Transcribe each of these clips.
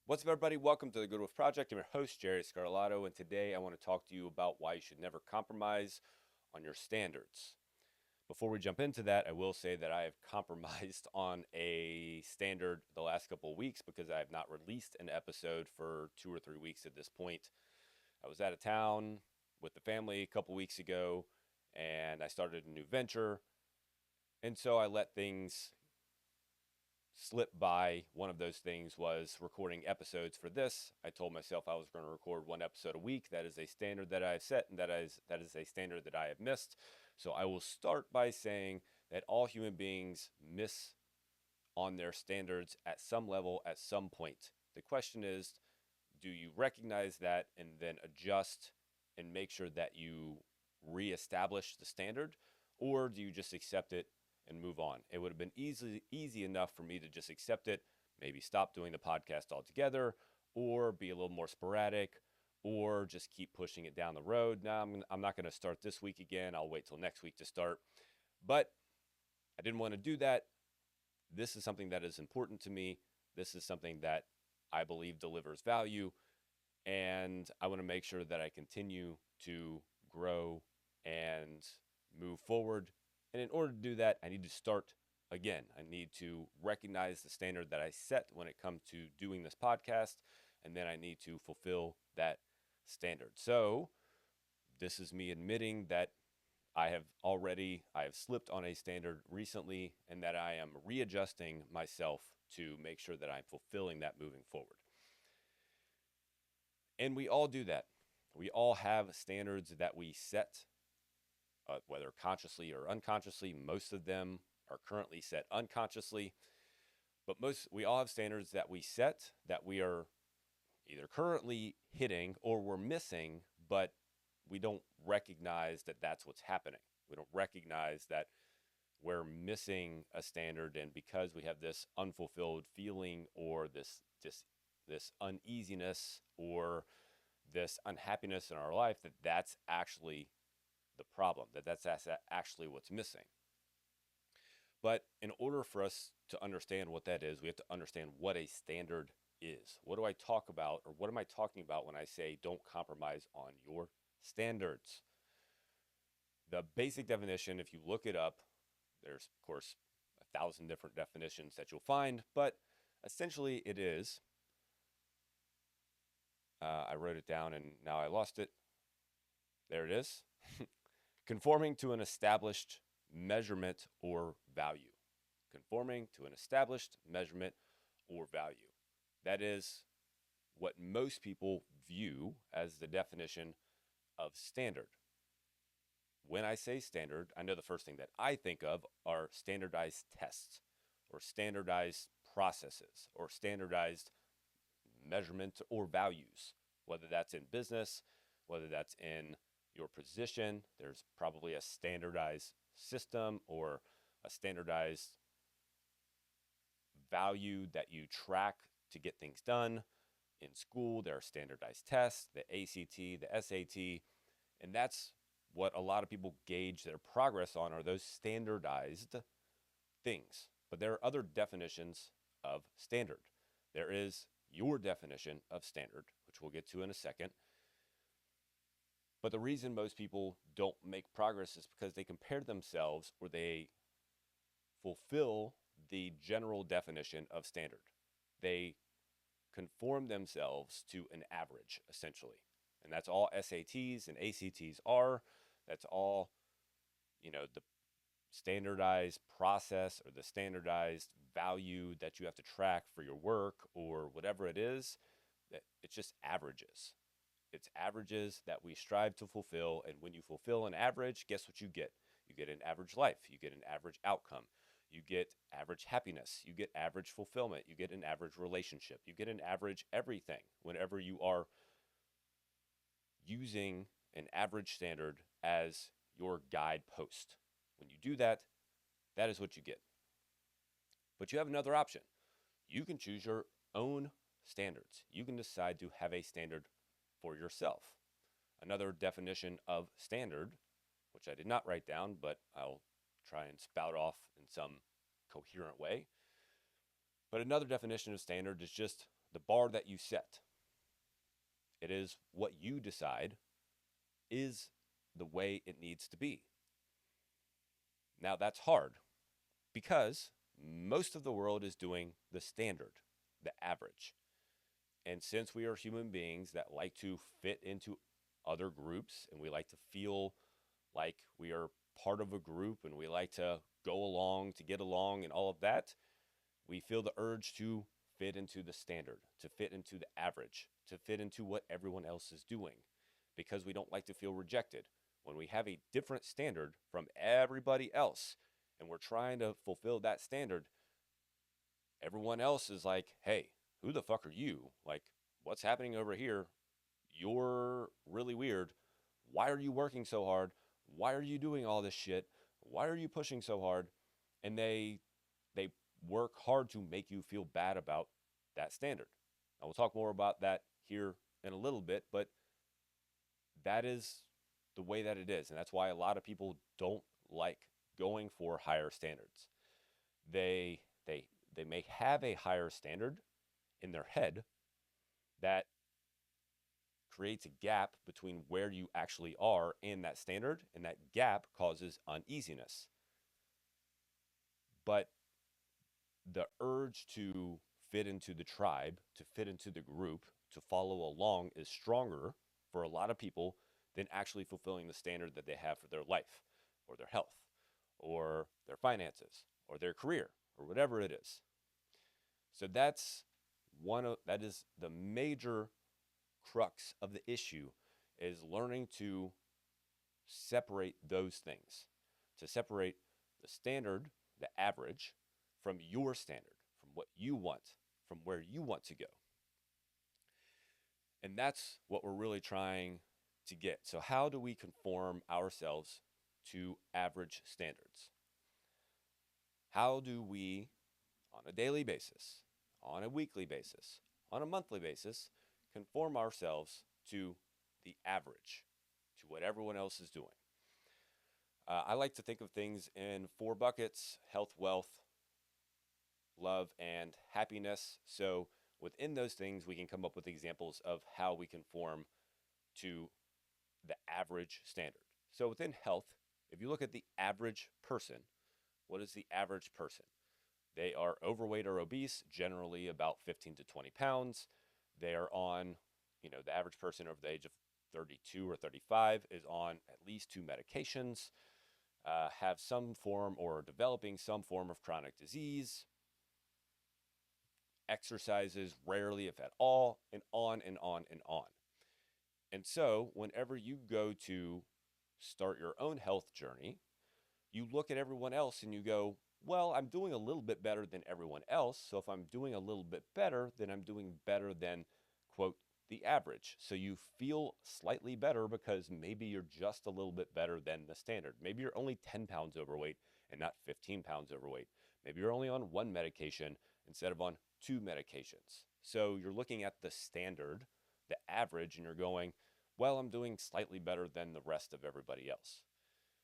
What's up, everybody? Welcome to the Good Wolf Project. I'm your host, Jerry Scarlato, and today I want to talk to you about why you should never compromise on your standards. Before we jump into that, I will say that I have compromised on a standard the last couple of weeks because I have not released an episode for 2 or 3 weeks at this point. I was out of town with the family a couple weeks ago, and I started a new venture, and so I let things slip by. One of those things was recording episodes for this. I told myself I was going to record one episode a week. That is a standard that I've set, and that is a standard that I have missed. So I will start by saying that all human beings miss on their standards at some level at some point. The question is, do you recognize that and then adjust and make sure that you reestablish the standard, or do you just accept it and move on? It would have been easy enough for me to just accept it, maybe stop doing the podcast altogether, or be a little more sporadic, or just keep pushing it down the road. Now I'm not going to start this week again. I'll wait till next week to start. But I didn't want to do that. This is something that is important to me. This is something that I believe delivers value. And I want to make sure that I continue to grow and move forward. And in order to do that, I need to start again. I need to recognize the standard that I set when it comes to doing this podcast. And then I need to fulfill that standard. So this is me admitting that I have slipped on a standard recently, and that I am readjusting myself to make sure that I'm fulfilling that moving forward. And we all do that. We all have standards that we set, whether consciously or unconsciously. Most of them are currently set unconsciously, but we all have standards that we set that we are either currently hitting or we're missing, but we don't recognize that that's what's happening. We don't recognize that we're missing a standard, and because we have this unfulfilled feeling or this uneasiness or this unhappiness in our life, that's actually the problem, that's actually what's missing. But in order for us to understand what that is, we have to understand what a standard is. What do I talk about, or what am I talking about when I say don't compromise on your standards? The basic definition, if you look it up, there's, of course, 1,000 different definitions that you'll find, but essentially it is, I wrote it down and now I lost it. There it is. Conforming to an established measurement or value. Conforming to an established measurement or value. That is what most people view as the definition of standard. When I say standard, I know the first thing that I think of are standardized tests or standardized processes or standardized measurement or values, whether that's in business, whether that's in your position. There's probably a standardized system or a standardized value that you track to get things done. In school, there are standardized tests, the ACT, the SAT, and that's what a lot of people gauge their progress on, are those standardized things. But there are other definitions of standard. There is your definition of standard, which we'll get to in a second. But the reason most people don't make progress is because they compare themselves, or they fulfill the general definition of standard. They conform themselves to an average, essentially. And that's all SATs and ACTs are. That's all, the standardized process or the standardized value that you have to track for your work or whatever it is. That it's just averages. It's averages that we strive to fulfill. And when you fulfill an average, guess what you get? You get an average life. You get an average outcome. You get average happiness. You get average fulfillment. You get an average relationship. You get an average everything whenever you are using an average standard as your guidepost. When you do that, that is what you get. But you have another option. You can choose your own standards. You can decide to have a standard for yourself. Another definition of standard, which I did not write down, but I'll try and spout off in some coherent way. But another definition of standard is just the bar that you set. It is what you decide is the way it needs to be. Now, that's hard because most of the world is doing the standard, the average. And since we are human beings that like to fit into other groups and we like to feel like we are part of a group and we like to go along to get along and all of that, we feel the urge to fit into the standard, to fit into the average, to fit into what everyone else is doing because we don't like to feel rejected. When we have a different standard from everybody else and we're trying to fulfill that standard, everyone else is like, hey, who the fuck are you? Like, what's happening over here? You're really weird. Why are you working so hard? Why are you doing all this shit? Why are you pushing so hard? And they work hard to make you feel bad about that standard. Now we'll talk more about that here in a little bit, but that is the way that it is. And that's why a lot of people don't like going for higher standards. They they they may have a higher standard in their head that creates a gap between where you actually are and that standard, and that gap causes uneasiness. But the urge to fit into the tribe, to fit into the group, to follow along is stronger for a lot of people than actually fulfilling the standard that they have for their life or their health or their finances or their career or whatever it is. So that is the major crux of the issue, is learning to separate those things, to separate the standard, the average, from your standard, from what you want, from where you want to go. And that's what we're really trying to get. So, how do we conform ourselves to average standards? How do we, on a daily basis, on a weekly basis, on a monthly basis, conform ourselves to the average, to what everyone else is doing? I like to think of things in four buckets: health, wealth, love, and happiness. So within those things, we can come up with examples of how we conform to the average standard. So within health, if you look at the average person, what is the average person? They are overweight or obese, generally about 15 to 20 pounds. They are on, the average person over the age of 32 or 35 is on at least two medications, have some form or developing some form of chronic disease, exercises rarely, if at all, and on and on and on. And so, whenever you go to start your own health journey, you look at everyone else and you go, well, I'm doing a little bit better than everyone else. So, if I'm doing a little bit better, then I'm doing better than, quote, the average. So, you feel slightly better because maybe you're just a little bit better than the standard. Maybe you're only 10 pounds overweight and not 15 pounds overweight. Maybe you're only on one medication instead of on two medications. So you're looking at the standard, the average, and you're going, well, I'm doing slightly better than the rest of everybody else.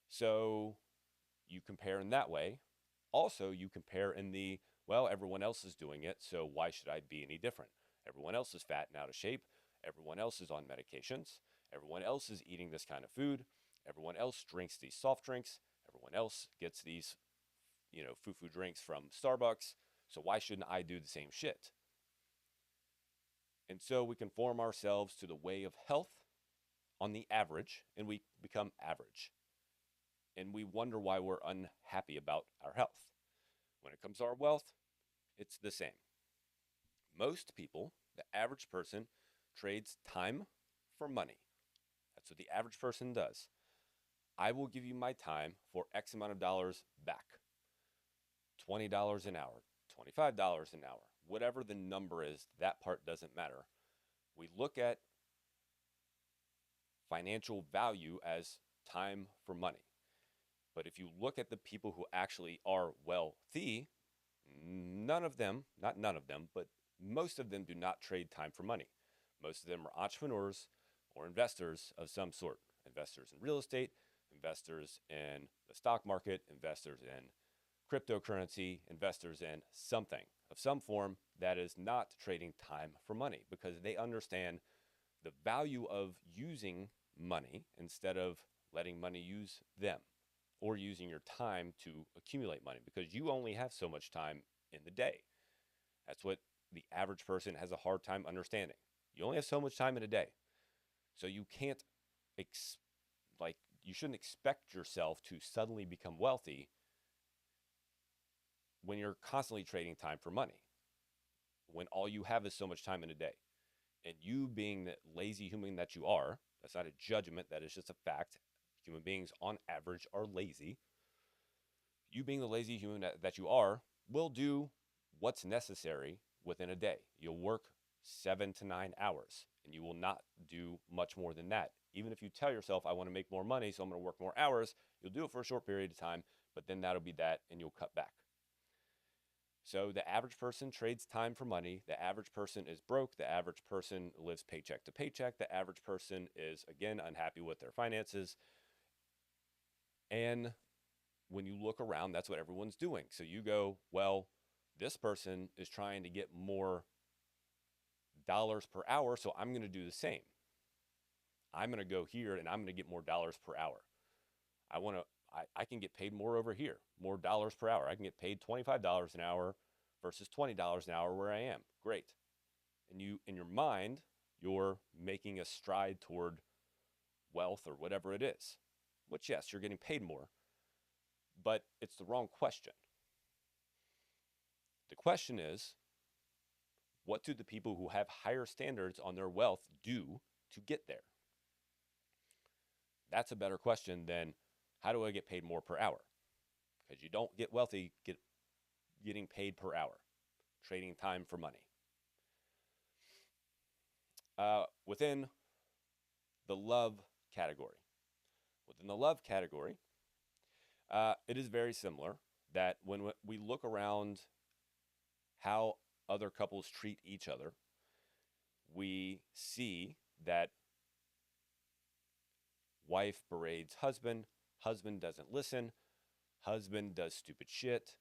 So you compare in that way. Also, you compare in the, well, everyone else is doing it, so why should I be any different? Everyone else is fat and out of shape. Everyone else is on medications. Everyone else is eating this kind of food. Everyone else drinks these soft drinks. Everyone else gets these, foo-foo drinks from Starbucks. So why shouldn't I do the same shit? And so we conform ourselves to the way of health on the average, and we become average. And we wonder why we're unhappy about our health. When it comes to our wealth, it's the same. Most people, the average person, trades time for money. That's what the average person does. I will give you my time for X amount of dollars back. $20 an hour, $25 an hour, whatever the number is, that part doesn't matter. We look at financial value as time for money. But if you look at the people who actually are wealthy, none of them, not none of them, but most of them do not trade time for money. Most of them are entrepreneurs or investors of some sort. Investors in real estate, investors in the stock market, investors in cryptocurrency investors in something of some form that is not trading time for money because they understand the value of using money instead of letting money use them or using your time to accumulate money because you only have so much time in the day. That's what the average person has a hard time understanding. You only have so much time in a day. So you can't ex- like you shouldn't expect yourself to suddenly become wealthy when you're constantly trading time for money. When all you have is so much time in a day. And you being the lazy human that you are, that's not a judgment, that is just a fact. Human beings on average are lazy. You being the lazy human that you are will do what's necessary within a day. You'll work 7 to 9 hours and you will not do much more than that. Even if you tell yourself, I want to make more money, so I'm going to work more hours, you'll do it for a short period of time, but then that'll be that and you'll cut back. So the average person trades time for money. The average person is broke. The average person lives paycheck to paycheck. The average person is, again, unhappy with their finances. And when you look around, that's what everyone's doing. So you go, well, this person is trying to get more dollars per hour, so I'm going to do the same. I'm going to go here and I'm going to get more dollars per hour. I can get paid more over here, more dollars per hour. I can get paid $25 an hour versus $20 an hour where I am. Great. And you, in your mind, you're making a stride toward wealth or whatever it is, which, yes, you're getting paid more, but it's the wrong question. The question is, what do the people who have higher standards on their wealth do to get there? That's a better question than how do I get paid more per hour? Because you don't get wealthy getting paid per hour, trading time for money. Within the love category, it is very similar that when we look around how other couples treat each other, we see that wife berates husband, husband doesn't listen, husband does stupid shit,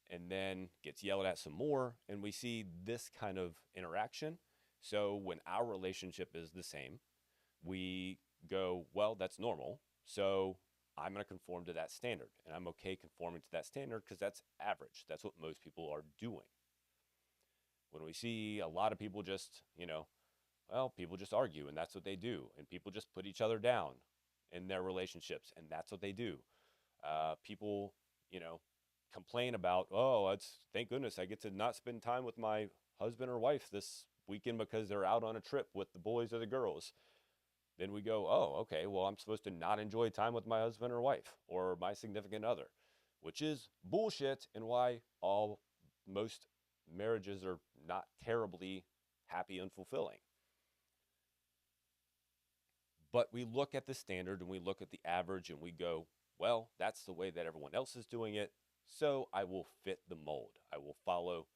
and then gets yelled at some more. And we see this kind of interaction. So when our relationship is the same, we go, well, that's normal. So I'm going to conform to that standard. And I'm okay conforming to that standard because that's average. That's what most people are doing. When we see a lot of people just, well, people just argue and that's what they do. And people just put each other down in their relationships and that's what they do. People, complain about, oh, it's thank goodness I get to not spend time with my husband or wife this weekend because they're out on a trip with the boys or the girls. Then we go, oh, okay, well, I'm supposed to not enjoy time with my husband or wife or my significant other, which is bullshit and why most marriages are not terribly happy and fulfilling. But we look at the standard and we look at the average and we go, well, that's the way that everyone else is doing it. So I will fit the mold. I will follow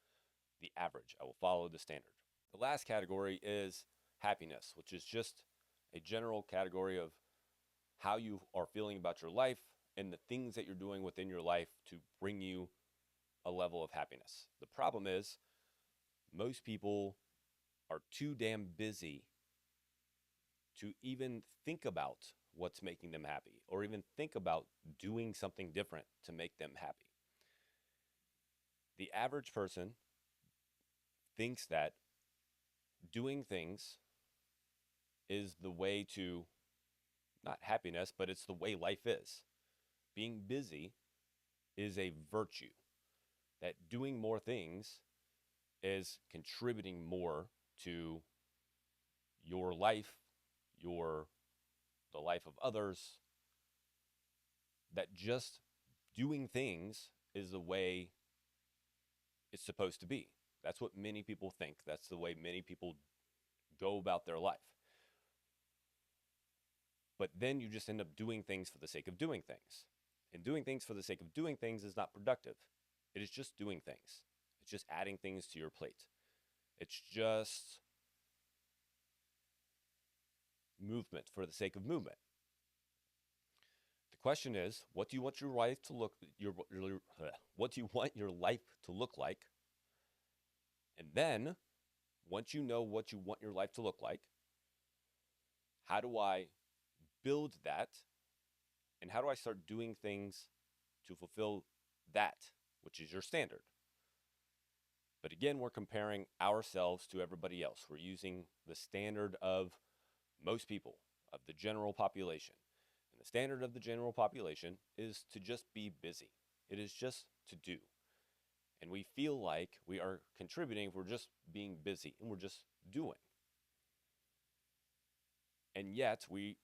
the average. I will follow the standard. The last category is happiness, which is just a general category of how you are feeling about your life and the things that you're doing within your life to bring you a level of happiness. The problem is most people are too damn busy to even think about what's making them happy or even think about doing something different to make them happy. The average person thinks that doing things is the way to, not happiness, but it's the way life is. Being busy is a virtue, that doing more things is contributing more to your life, the life of others, that just doing things is the way it's supposed to be. That's what many people think. That's the way many people go about their life. But then you just end up doing things for the sake of doing things. And doing things for the sake of doing things is not productive. It is just doing things. It's just adding things to your plate. It's just movement for the sake of movement. The Question is, what do you want your life to look what do you want your life to look like? And then, once you know what you want your life to look like, how do I build that? And how do I start doing things to fulfill that, which is your standard? But again, we're comparing ourselves to everybody else. We're using the standard of most people, of the general population. And the standard of the general population is to just be busy. It is just to do. And we feel like we are contributing if we're just being busy and we're just doing. And yet, we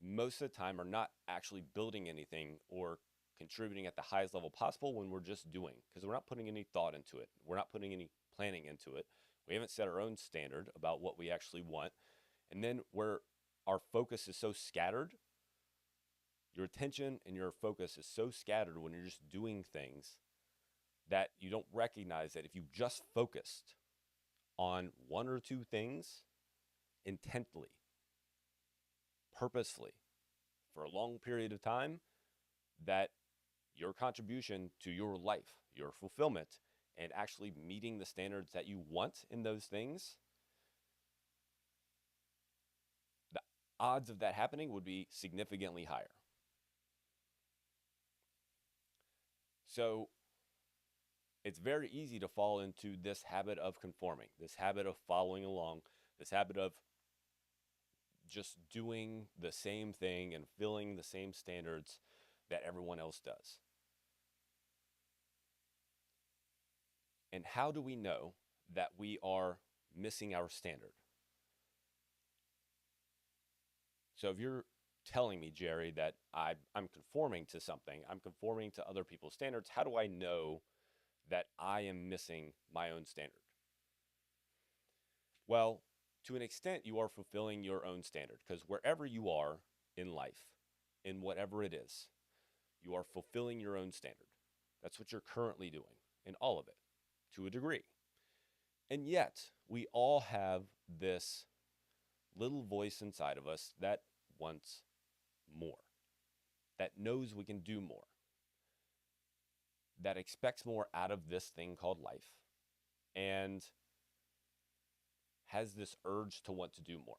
most of the time are not actually building anything or contributing at the highest level possible when we're just doing, because we're not putting any thought into it. We're not putting any planning into it. We haven't set our own standard about what we actually want. And then where our focus is so scattered, your attention and your focus is so scattered when you're just doing things that you don't recognize that if you just focused on one or two things intently, purposefully, for a long period of time, that your contribution to your life, your fulfillment, and actually meeting the standards that you want in those things, the odds of that happening would be significantly higher. So it's very easy to fall into this habit of conforming, this habit of following along, this habit of just doing the same thing and filling the same standards that everyone else does. And how do we know that we are missing our standard? So if you're telling me, Jerry, that I'm conforming to something, I'm conforming to other people's standards, how do I know that I am missing my own standard? Well, to an extent, you are fulfilling your own standard, because wherever you are in life, in whatever it is, you are fulfilling your own standard. That's what you're currently doing in all of it, to a degree. And yet, we all have this little voice inside of us that wants more, that knows we can do more, that expects more out of this thing called life, and has this urge to want to do more.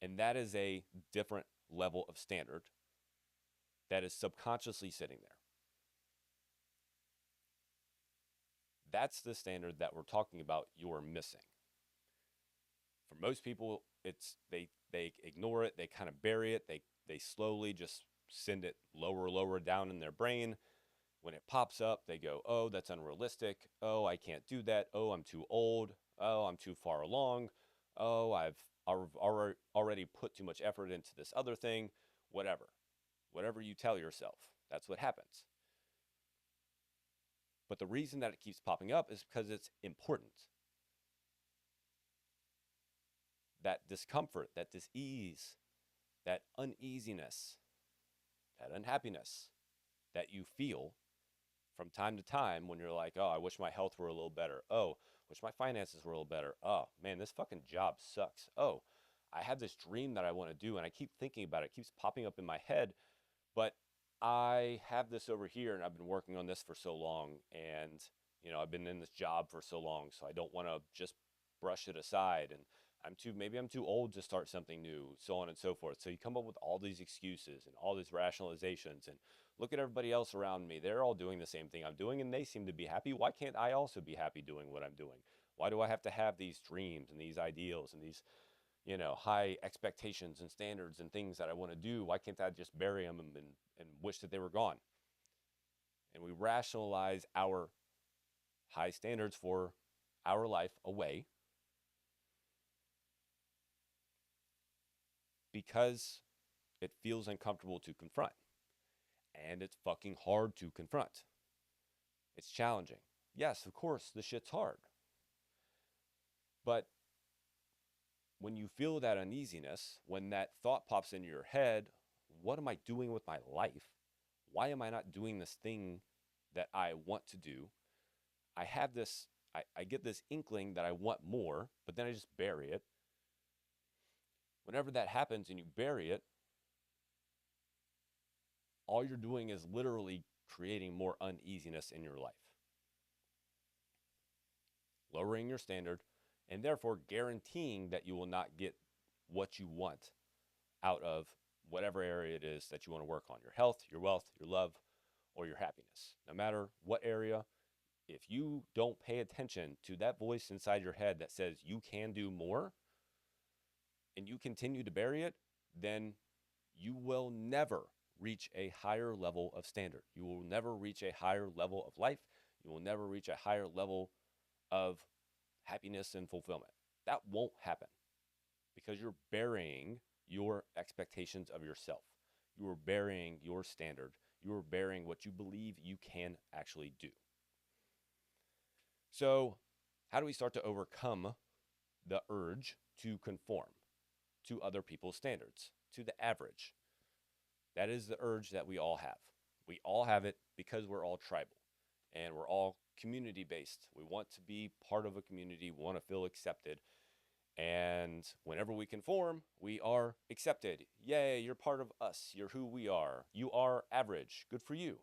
And that is a different level of standard that is subconsciously sitting there. That's the standard that we're talking about you're missing. For most people, it's they ignore it, they kind of bury it, they slowly just send it lower down in their brain. When it pops up, they go, "Oh, that's unrealistic. Oh, I can't do that. Oh, I'm too old. Oh, I'm too far along. Oh, I've already put too much effort into this other thing." Whatever you tell yourself, that's what happens. But the reason that it keeps popping up is because it's important. That discomfort, that dis-ease, that uneasiness, that unhappiness that you feel from time to time when you're like, "Oh, I wish my health were a little better. Oh, wish my finances were a little better. Oh, man, this fucking job sucks. Oh, I have this dream that I want to do and I keep thinking about it. It keeps popping up in my head, but I have this over here and I've been working on this for so long, and I've been in this job for so long, so I don't want to just brush it aside, and maybe I'm too old to start something new, so on and so forth." So you come up with all these excuses and all these rationalizations, and look at everybody else around me. They're all doing the same thing I'm doing and they seem to be happy. Why can't I also be happy doing what I'm doing? Why do I have to have these dreams and these ideals and these high expectations and standards and things that I want to do? Why can't I just bury them and wish that they were gone? And we rationalize our high standards for our life away because it feels uncomfortable to confront. And it's fucking hard to confront. It's challenging. Yes, of course, the shit's hard. But when you feel that uneasiness, when that thought pops into your head, what am I doing with my life? Why am I not doing this thing that I want to do? I get this inkling that I want more, but then I just bury it. Whenever that happens and you bury it, all you're doing is literally creating more uneasiness in your life, lowering your standard, and therefore guaranteeing that you will not get what you want out of whatever area it is that you want to work on: your health, your wealth, your love, or your happiness. No matter what area, if you don't pay attention to that voice inside your head that says you can do more and you continue to bury it, then you will never reach a higher level of standard. You will never reach a higher level of life. You will never reach a higher level of happiness and fulfillment. That won't happen because you're burying your expectations of yourself. You are burying your standard. You are burying what you believe you can actually do. So, how do we start to overcome the urge to conform to other people's standards, to the average? That is the urge that we all have. We all have it because we're all tribal and we're all community based. We want to be part of a community, we want to feel accepted. And whenever we conform, we are accepted. Yay, you're part of us. You're who we are. You are average. Good for you.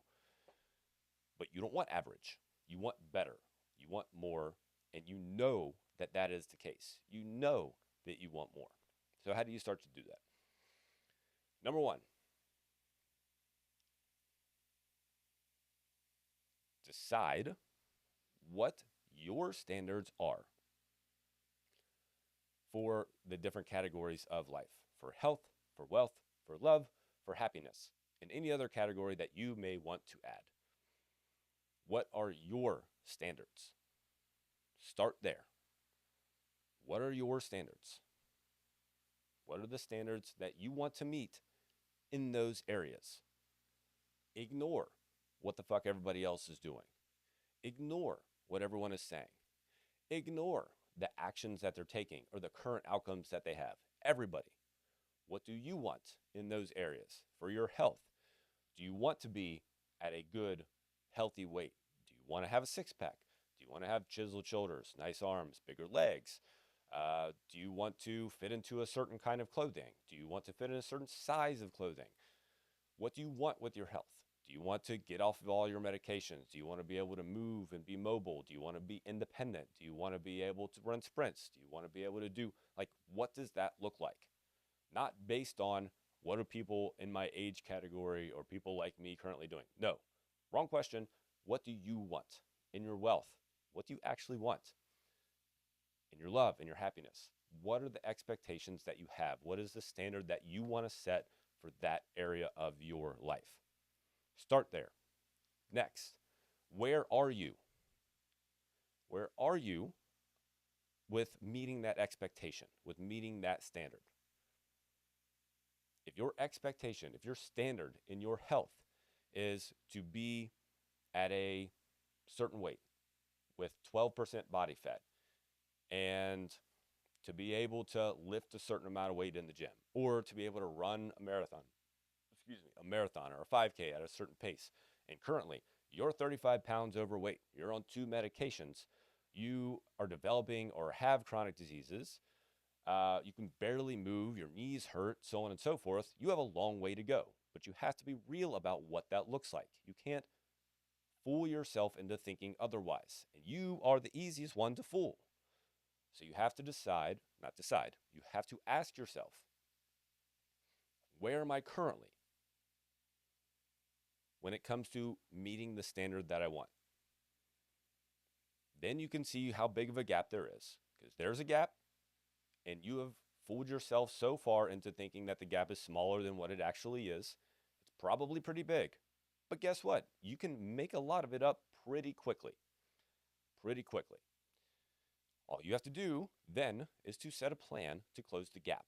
But you don't want average. You want better. You want more. And you know that that is the case. You know that you want more. So how do you start to do that? Number one, decide what your standards are for the different categories of life: for health, for wealth, for love, for happiness, and any other category that you may want to add. What are your standards? Start there. What are your standards? What are the standards that you want to meet in those areas? Ignore what the fuck everybody else is doing. Ignore what everyone is saying. Ignore the actions that they're taking or the current outcomes that they have. Everybody. What do you want in those areas for your health? Do you want to be at a good, healthy weight? Do you want to have a six-pack? Do you want to have chiseled shoulders, nice arms, bigger legs? Do you want to fit into a certain kind of clothing? Do you want to fit in a certain size of clothing? What do you want with your health? Do you want to get off of all your medications? Do you want to be able to move and be mobile? Do you want to be independent? Do you want to be able to run sprints? Do you want to be able to do, like, what does that look like? Not based on what are people in my age category or people like me currently doing. No, wrong question. What do you want in your wealth? What do you actually want in your love, in your happiness? What are the expectations that you have? What is the standard that you want to set for that area of your life? Start there. Next, where are you? Where are you with meeting that expectation, with meeting that standard? If your expectation, if your standard in your health is to be at a certain weight with 12% body fat and to be able to lift a certain amount of weight in the gym, or to be able to run a marathon or a 5K at a certain pace, and currently you're 35 pounds overweight, you're on 2 medications, you are developing or have chronic diseases, you can barely move, your knees hurt, so on and so forth, you have a long way to go. But you have to be real about what that looks like. You can't fool yourself into thinking otherwise. And you are the easiest one to fool. So you have to you have to ask yourself, where am I currently when it comes to meeting the standard that I want? Then you can see how big of a gap there is, because there's a gap, and you have fooled yourself so far into thinking that the gap is smaller than what it actually is. It's probably pretty big. But guess what? You can make a lot of it up pretty quickly. Pretty quickly. All you have to do then is to set a plan to close the gap.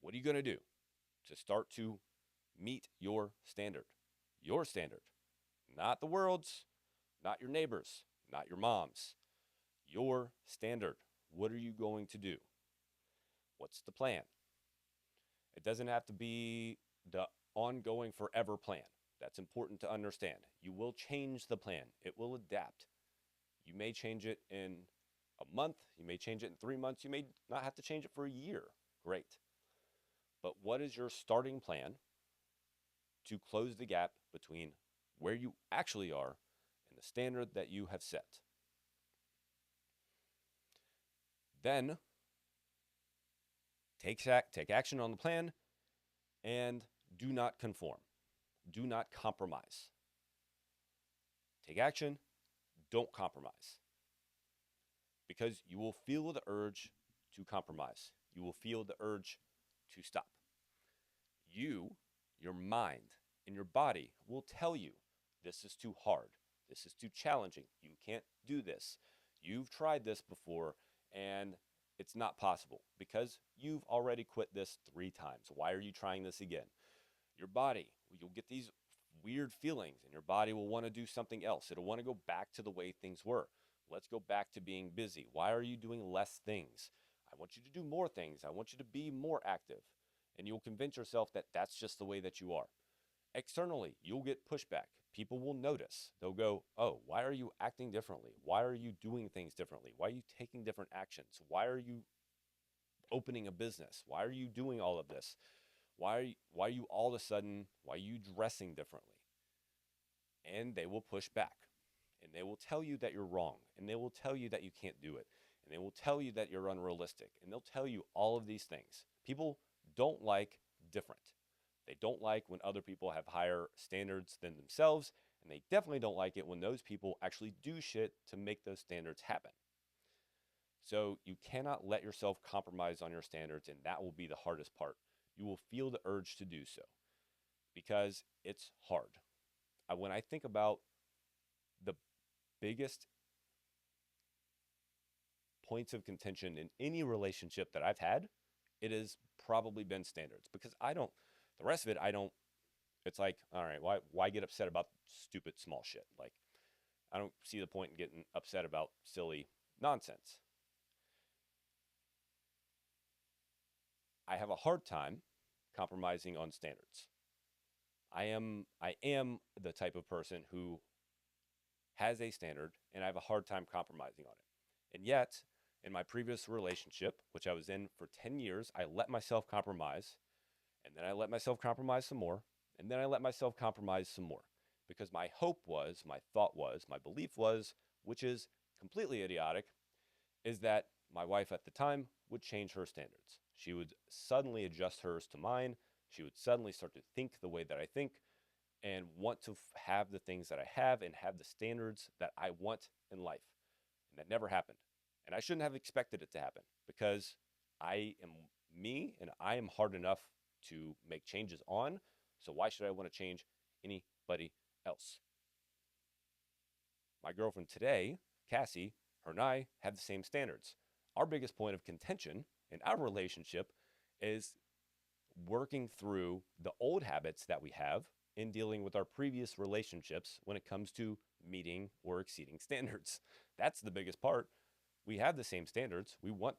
What are you going to do to start to meet your standard? Your standard. Not the world's, not your neighbor's, not your mom's. Your standard. What are you going to do? What's the plan? It doesn't have to be the ongoing forever plan. That's important to understand. You will change the plan. It will adapt. You may change it in a month. You may change it in 3 months. You may not have to change it for a year. Great. But what is your starting plan to close the gap between where you actually are and the standard that you have set. Then take action on the plan and do not conform. Do not compromise. Take action, don't compromise. Because you will feel the urge to compromise. You will feel the urge to stop. Your mind, and your body will tell you this is too hard. This is too challenging. You can't do this. You've tried this before and it's not possible because you've already quit this 3 times. Why are you trying this again? Your body, you'll get these weird feelings and your body will want to do something else. It'll want to go back to the way things were. Let's go back to being busy. Why are you doing less things? I want you to do more things. I want you to be more active. And you'll convince yourself that that's just the way that you are. Externally, you'll get pushback. People will notice. They'll go, oh, why are you acting differently? Why are you doing things differently? Why are you taking different actions? Why are you opening a business? Why are you doing all of this? Why are you all of a sudden, why are you dressing differently? And they will push back. And they will tell you that you're wrong. And they will tell you that you can't do it. And they will tell you that you're unrealistic. And they'll tell you all of these things. People don't like different. They don't like when other people have higher standards than themselves, and they definitely don't like it when those people actually do shit to make those standards happen. So you cannot let yourself compromise on your standards, and that will be the hardest part. You will feel the urge to do so because it's hard. When I think about the biggest points of contention in any relationship that I've had, it has probably been standards because the rest of it, it's like, all right, why get upset about stupid small shit? Like, I don't see the point in getting upset about silly nonsense. I have a hard time compromising on standards. I am the type of person who has a standard and I have a hard time compromising on it. And yet, in my previous relationship, which I was in for 10 years, I let myself compromise, and then I let myself compromise some more, and then I let myself compromise some more. Because my hope was, my thought was, my belief was, which is completely idiotic, is that my wife at the time would change her standards. She would suddenly adjust hers to mine. She would suddenly start to think the way that I think and want to have the things that I have and have the standards that I want in life. And that never happened. And I shouldn't have expected it to happen because I am me and I am hard enough to make changes on. So why should I want to change anybody else? My girlfriend today, Cassie, her and I have the same standards. Our biggest point of contention in our relationship is working through the old habits that we have in dealing with our previous relationships when it comes to meeting or exceeding standards. That's the biggest part. We have the same standards. We want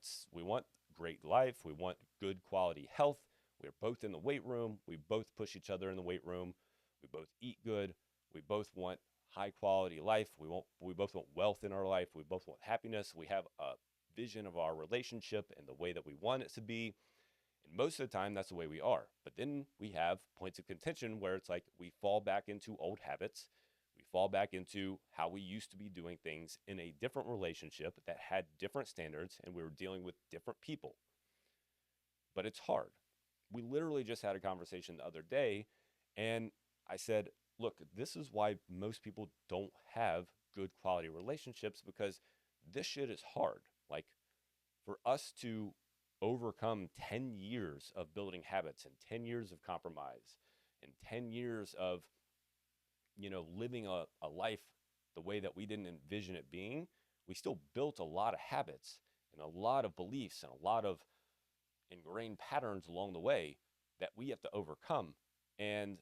great life. We want good quality health. We're both in the weight room. We both push each other in the weight room. We both eat good. We both want high quality life. We both want wealth in our life. We both want happiness. We have a vision of our relationship and the way that we want it to be. And most of the time, that's the way we are. But then we have points of contention where it's like we fall back into old habits. We fall back into how we used to be doing things in a different relationship that had different standards, and we were dealing with different people. But it's hard. We literally just had a conversation the other day, and I said, look, this is why most people don't have good quality relationships because this shit is hard. Like, for us to overcome 10 years of building habits and 10 years of compromise and 10 years of living a life the way that we didn't envision it being, we still built a lot of habits and a lot of beliefs and a lot of ingrained patterns along the way that we have to overcome. And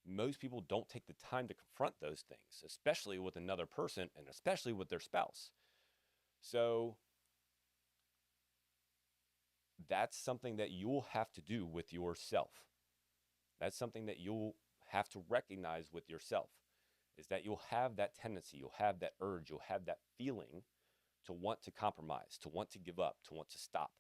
most people don't take the time to confront those things, especially with another person and especially with their spouse. So that's something that you'll have to do with yourself. That's something that you'll have to recognize with yourself, is that you'll have that tendency, you'll have that urge, you'll have that feeling to want to compromise, to want to give up, to want to stop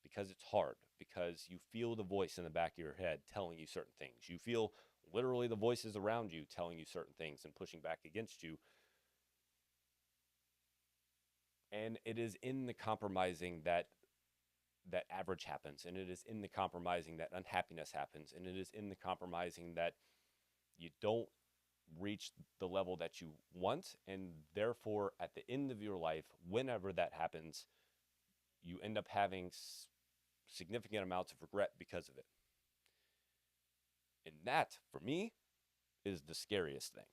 because it's hard, because you feel the voice in the back of your head telling you certain things. You feel literally the voices around you telling you certain things and pushing back against you. And it is in the compromising that average happens, and it is in the compromising that unhappiness happens, and it is in the compromising that you don't reach the level that you want, and therefore at the end of your life, whenever that happens, you end up having significant amounts of regret because of it. And that, for me, is the scariest thing,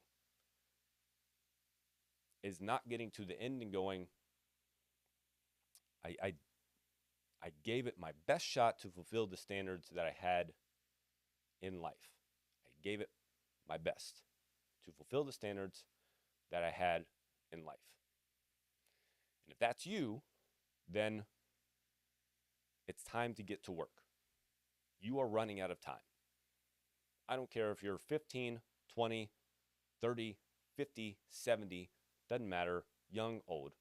is not getting to the end and going, I I gave it my best shot to fulfill the standards that I had in life. I gave it my best to fulfill the standards that I had in life. And if that's you, then it's time to get to work. You are running out of time. I don't care if you're 15, 20, 30, 50, 70, doesn't matter, young, old.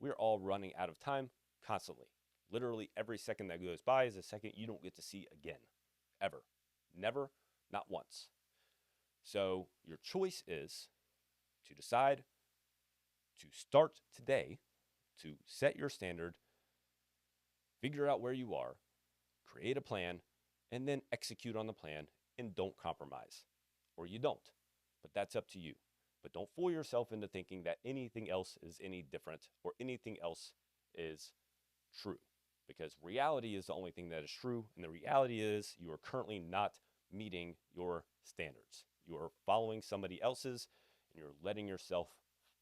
We're all running out of time constantly. Literally every second that goes by is a second you don't get to see again, ever. Never, not once. So your choice is to decide to start today, to set your standard, figure out where you are, create a plan, and then execute on the plan, and don't compromise. Or you don't. But that's up to you. But don't fool yourself into thinking that anything else is any different or anything else is true. Because reality is the only thing that is true, and the reality is you are currently not meeting your standards. You are following somebody else's, and you're letting yourself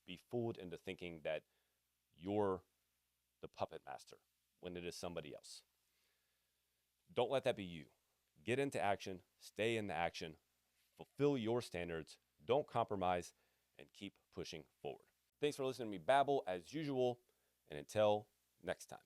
be fooled into thinking that you're the puppet master when it is somebody else. Don't let that be you. Get into action, stay in the action, fulfill your standards, don't compromise, and keep pushing forward. Thanks for listening to me babble as usual, and until next time.